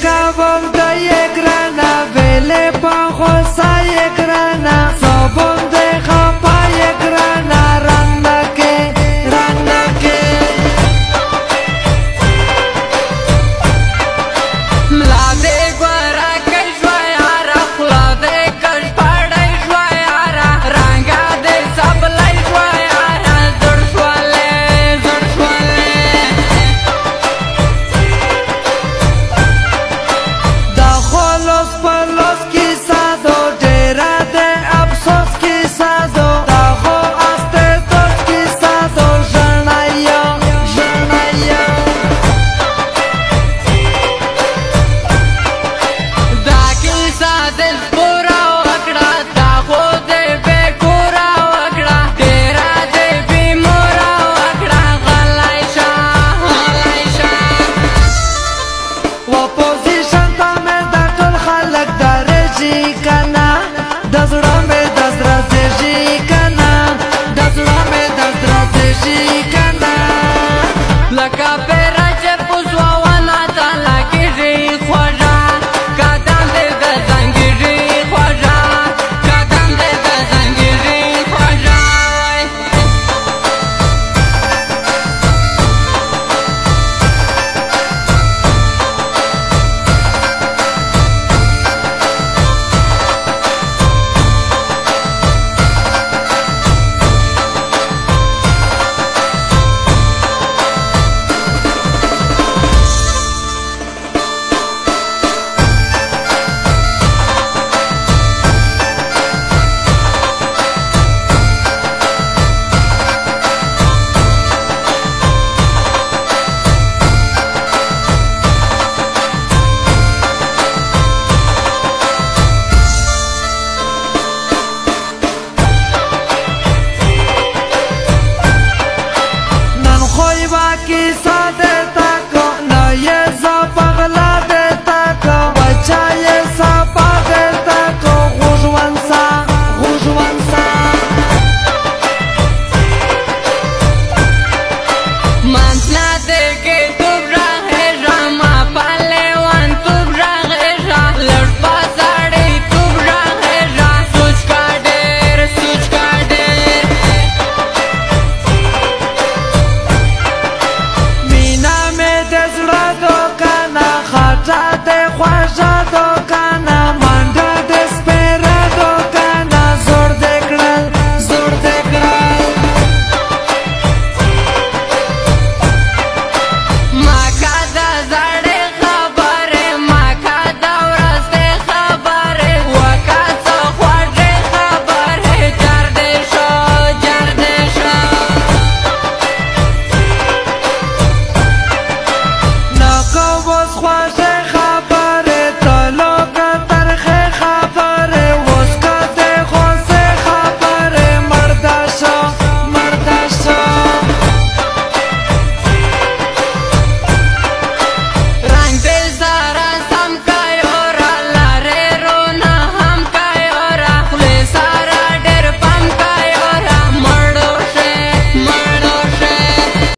کوم د یګرانا ویلې په غوسه یګرانا صابون د خپا یګرانا رنگ کې ملا دې ګورا کې ژویارا خلا دې کښ پړې ژویارا رنگ دې سب لای ژویارا زړ شولې دا خلوص په لوس کې سادو ډېره دې افسوس کې سادو دا خو استه دوست کې سادو ژړایا دا کې ساده پورا وکړه دا خو دې بے ګورا وکړه ډېره دې بې مورا وکړه غلی شه و پوزیشن ته مې دا ټول خلک درځي کنه د زړه مې د زړه زیږي کنه د زړه مې د زړه زیږي کنه لکه پیره چې پوزوا ونه ته لګېږي خوږه قدم دې د زنګېږي خوږه قدم دې د زنګېږي خوږه की सादे ताको न ये सा पगला दे ताको बच्चा ये सा पादे ताको खुशवंसा मानसना दे के तुबरा है रामा पाले वन तुबरा है रा लड़पा साड़ी तुबरा है रा सुच का डेर मीना में दसड़ा दो काना खाटा दे ख्वाजा दो काना मंडा दे स्पेरा दो काना जोर दे क्रल माका दा जाड़े खबरे माका दा रस्ते खबरे वका सा ख्वाजे खबरे जार देशो नको बस ख्वाजा